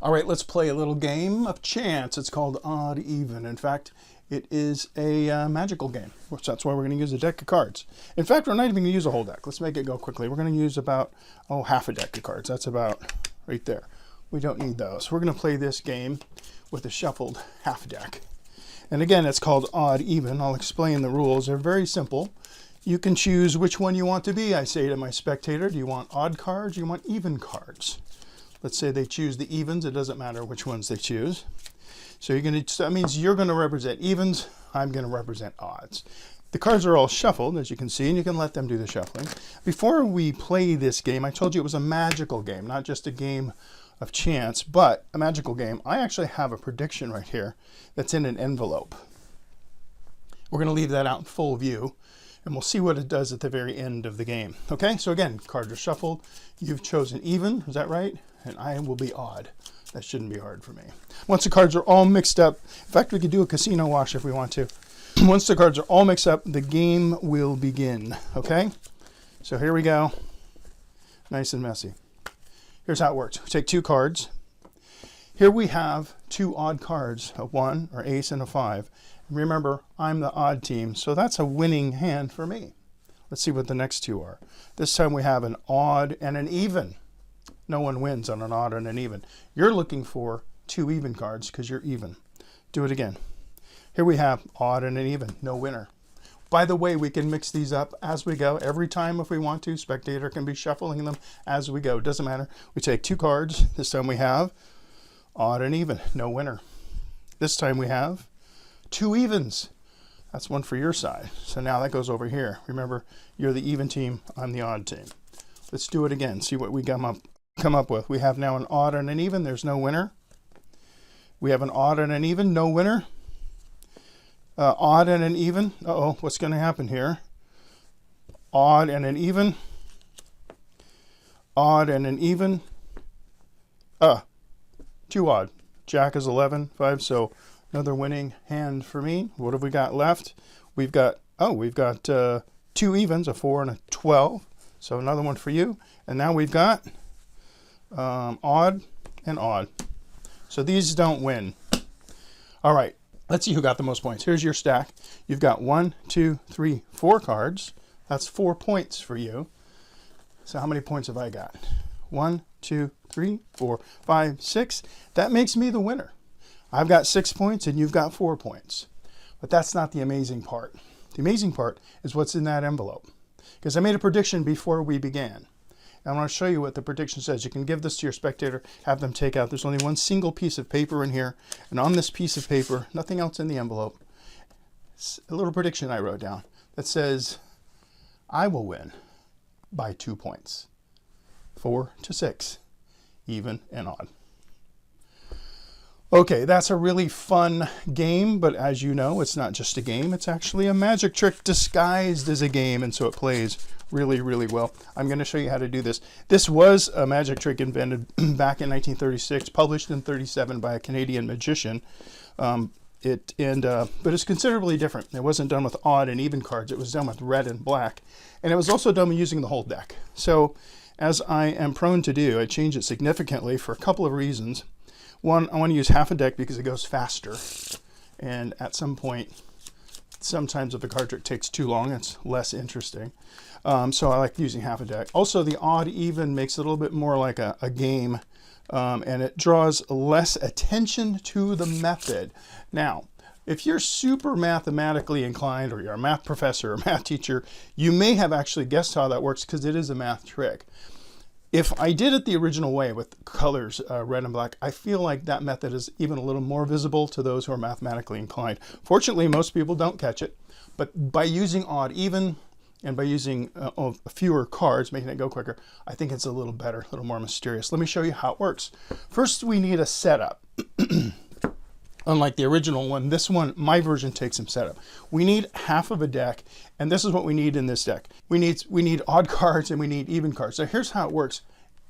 All right, let's play a little game of chance. It's called Odd Even. In fact, it is a magical game, which that's why we're going to use a deck of cards. In fact, we're not even going to use a whole deck. Let's make it go quickly. We're going to use about, half a deck of cards. That's about right there. We don't need those. We're going to play this game with a shuffled half deck. And again, it's called Odd Even. I'll explain the rules. They're very simple. You can choose which one you want to be. I say to my spectator, do you want odd cards or do you want even cards? Let's say they choose the evens. It doesn't matter which ones they choose. So that means you're going to represent evens. I'm going to represent odds. The cards are all shuffled, as you can see, and you can let them do the shuffling. Before we play this game, I told you it was a magical game, not just a game of chance, but a magical game. I actually have a prediction right here that's in an envelope. We're going to leave that out in full view, and we'll see what it does at the very end of the game. Okay, so again, cards are shuffled. You've chosen even, is that right? And I will be odd. That shouldn't be hard for me. Once the cards are all mixed up, in fact, we could do a casino wash if we want to. Once the cards are all mixed up, the game will begin. Okay, so here we go. Nice and messy. Here's how it works. We take two cards. Here we have two odd cards, a 1 or ace and a 5. Remember, I'm the odd team, so that's a winning hand for me. Let's see what the next two are. This time we have an odd and an even. No one wins on an odd and an even. You're looking for two even cards because you're even. Do it again. Here we have odd and an even. No winner. By the way, we can mix these up as we go. Every time if we want to, spectator can be shuffling them as we go. Doesn't matter. We take two cards. This time we have odd and even. No winner. This time we have two evens. That's one for your side. So now that goes over here. Remember, you're the even team. I'm the odd team. Let's do it again. See what we come up with. We have now an odd and an even. There's no winner. We have an odd and an even. No winner. Odd and an even. Uh-oh, what's going to happen here? Odd and an even. Odd and an even. Too odd. Jack is 11, 5, so another winning hand for me. What have we got left? We've got two evens, a 4 and a 12. So another one for you. And now we've got odd and odd. So these don't win. All right, let's see who got the most points. Here's your stack. You've got 1, 2, 3, 4 cards. That's 4 points for you. So how many points have I got? 1, 2, 3, 4, 5, 6. That makes me the winner. I've got 6 points and you've got 4 points. But that's not the amazing part. The amazing part is what's in that envelope. Because I made a prediction before we began. I want to show you what the prediction says. You can give this to your spectator, have them take out. There's only one single piece of paper in here. And on this piece of paper, nothing else in the envelope, it's a little prediction I wrote down that says, I will win by 2 points. 4 to 6, even and odd. Okay, that's a really fun game, but as you know, it's not just a game. It's actually a magic trick disguised as a game, and so it plays really, really well. I'm going to show you how to do this. This was a magic trick invented back in 1936, published in 1937 by a Canadian magician. But it's considerably different. It wasn't done with odd and even cards. It was done with red and black, and it was also done using the whole deck. So, as I am prone to do, I changed it significantly for a couple of reasons. One, I want to use half a deck because it goes faster. And at some point, sometimes if a card trick takes too long, it's less interesting. So I like using half a deck. Also, the odd even makes it a little bit more like a game. And it draws less attention to the method. Now, if you're super mathematically inclined, or you're a math professor or math teacher, you may have actually guessed how that works because it is a math trick. If I did it the original way with colors, red and black, I feel like that method is even a little more visible to those who are mathematically inclined. Fortunately, most people don't catch it, but by using odd even and by using fewer cards, making it go quicker, I think it's a little better, a little more mysterious. Let me show you how it works. First, we need a setup. Unlike the original one, this one, my version takes some setup. We need half of a deck, and this is what we need in this deck. We need odd cards and we need even cards. So here's how it works.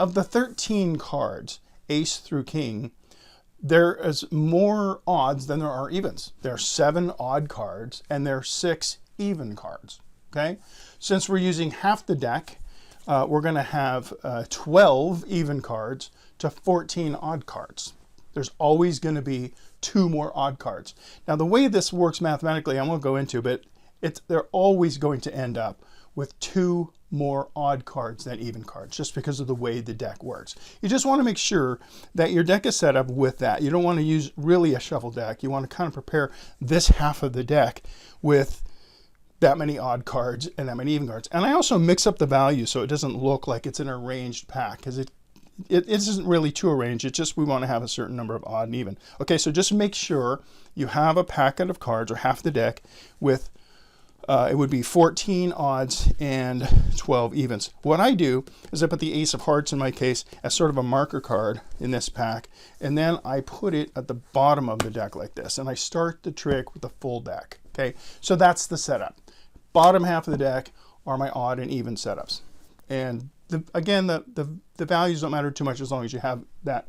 Of the 13 cards, ace through king, there is more odds than there are evens. There are 7 odd cards and there are 6 even cards. Okay? Since we're using half the deck, we're going to have 12 even cards to 14 odd cards. There's always going to be 2 more odd cards. Now, the way this works mathematically, I won't go into, but they're always going to end up with 2 more odd cards than even cards, just because of the way the deck works. You just want to make sure that your deck is set up with that. You don't want to use really a shuffle deck. You want to kind of prepare this half of the deck with that many odd cards and that many even cards. And I also mix up the values so it doesn't look like it's an arranged pack, because it isn't really too arranged. It's just we want to have a certain number of odd and even. Okay, so just make sure you have a packet of cards, or half the deck, with it would be 14 odds and 12 evens. What I do is I put the ace of hearts, in my case, as sort of a marker card in this pack, and then I put it at the bottom of the deck like this, and I start the trick with the full deck. Okay, so that's the setup. Bottom half of the deck are my odd and even setups. And again, the values don't matter too much as long as you have that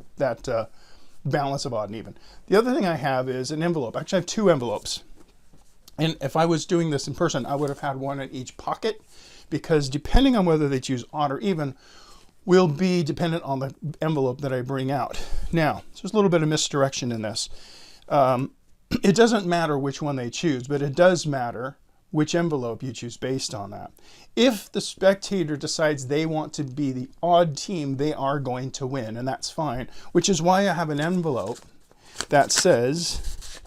balance of odd and even. The other thing I have is an envelope. Actually, I have 2 envelopes. And if I was doing this in person, I would have had one in each pocket, because depending on whether they choose odd or even will be dependent on the envelope that I bring out. Now, there's a little bit of misdirection in this. It doesn't matter which one they choose, but it does matter which envelope you choose based on that. If the spectator decides they want to be the odd team, they are going to win, and that's fine, which is why I have an envelope that says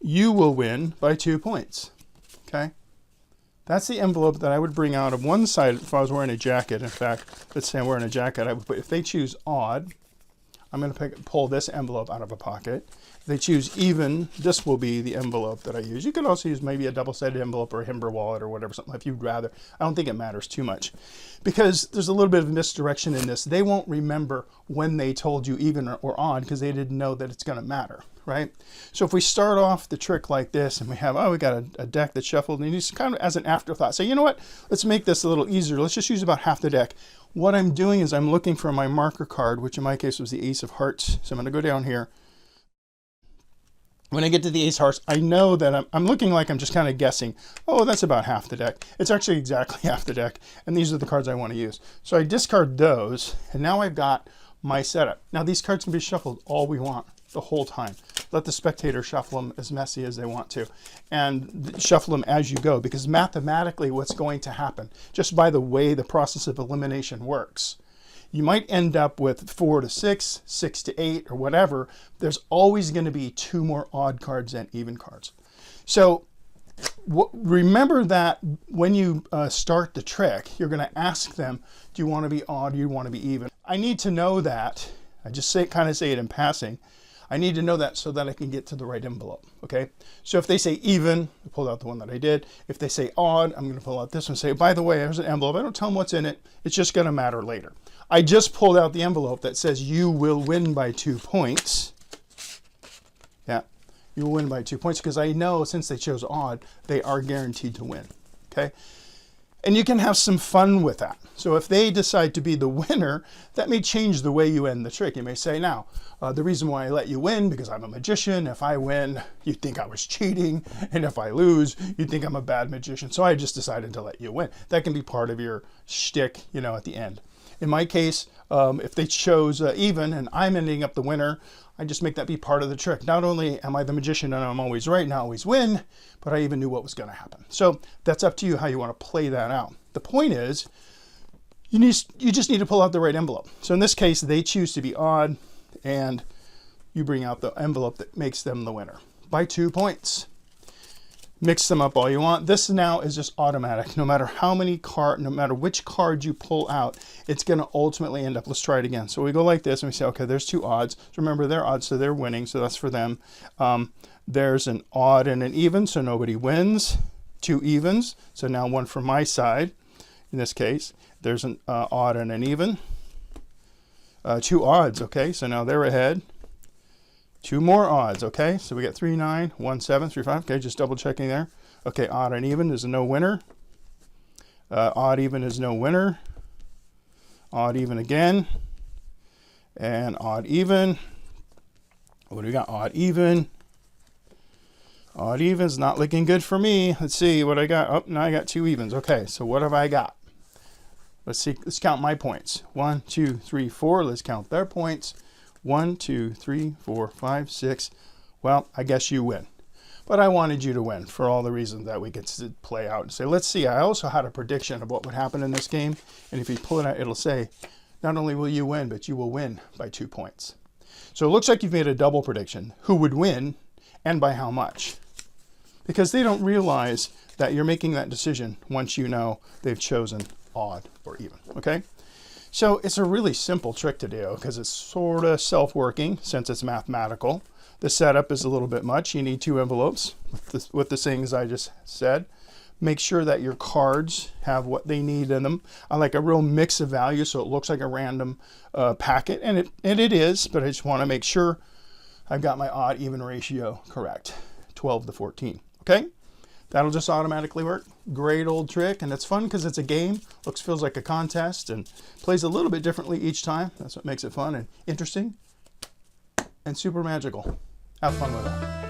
you will win by 2 points. Okay? That's the envelope that I would bring out of one side if I was wearing a jacket. In fact, let's say I'm wearing a jacket, I would put, if they choose odd, I'm going to pull this envelope out of a pocket. If they choose even, this will be the envelope that I use. You could also use maybe a double-sided envelope or a Himber wallet or whatever, something if you'd rather. I don't think it matters too much, because there's a little bit of misdirection in this. They won't remember when they told you even or odd, because they didn't know that it's going to matter, right? So if we start off the trick like this, and we have, we got a deck that's shuffled, and you just kind of as an afterthought say, you know what, let's make this a little easier. Let's just use about half the deck. What I'm doing is I'm looking for my marker card, which in my case was the ace of hearts. So I'm going to go down here. When I get to the ace of hearts, I know that I'm looking like I'm just kind of guessing, oh, that's about half the deck. It's actually exactly half the deck, and these are the cards I want to use. So I discard those, and now I've got my setup. Now these cards can be shuffled all we want the whole time. Let the spectator shuffle them as messy as they want to, and shuffle them as you go, because mathematically what's going to happen, just by the way the process of elimination works, you might end up with 4 to 6, 6 to 8, or whatever. There's always going to be 2 more odd cards than even cards. So remember that when you start the trick, you're going to ask them, do you want to be odd, or do you want to be even? I need to know that. I just kind of say it in passing. I need to know that so that I can get to the right envelope, okay? So if they say even, I pulled out the one that I did. If they say odd, I'm going to pull out this one and say, by the way, there's an envelope. I don't tell them what's in it. It's just going to matter later. I just pulled out the envelope that says you will win by 2 points. Yeah, you will win by 2 points, because I know since they chose odd, they are guaranteed to win, okay? And you can have some fun with that. So if they decide to be the winner, that may change the way you end the trick. You may say, now, the reason why I let you win, because I'm a magician. If I win, you'd think I was cheating. And if I lose, you'd think I'm a bad magician. So I just decided to let you win. That can be part of your shtick, at the end. In my case, if they chose even and I'm ending up the winner, I just make that be part of the trick. Not only am I the magician and I'm always right and I always win, but I even knew what was going to happen. So that's up to you how you want to play that out. The point is, you just need to pull out the right envelope. So in this case, they choose to be odd, and you bring out the envelope that makes them the winner by 2 points. Mix them up all you want. This now is just automatic. No matter how many no matter which card you pull out, it's going to ultimately end up. Let's try it again. So we go like this, and we say, okay, there's 2 odds. So remember, they're odds, so they're winning. So that's for them. There's an odd and an even, so nobody wins. 2 evens. So now one for my side. In this case, there's an odd and an even. 2 odds. Okay, so now they're ahead. 2 more odds, okay? So we got 3, 9, 1, 7, 3, 5. Okay, just double checking there. Okay, odd and even is no winner. Odd even is no winner. Odd even again. And odd even. What do we got? Odd even. Odd even's not looking good for me. Let's see what I got. Oh, now I got 2 evens. Okay, so what have I got? Let's see, let's count my points. 1, 2, 3, 4. Let's count their points. 1, 2, 3, 4, 5, 6. Well, I guess you win. But I wanted you to win for all the reasons that we could play out and say, let's see. I also had a prediction of what would happen in this game. And if you pull it out, it'll say, not only will you win, but you will win by 2 points. So it looks like you've made a double prediction. Who would win and by how much? Because they don't realize that you're making that decision once you know they've chosen odd or even, okay? So it's a really simple trick to do because it's sort of self-working since it's mathematical. The setup is a little bit much. You need 2 envelopes with the things I just said. Make sure that your cards have what they need in them. I like a real mix of values so it looks like a random packet, and it is, but I just want to make sure I've got my odd even ratio correct, 12 to 14, okay? That'll just automatically work. Great old trick, and it's fun because it's a game. Feels like a contest and plays a little bit differently each time. That's what makes it fun and interesting and super magical. Have fun with it.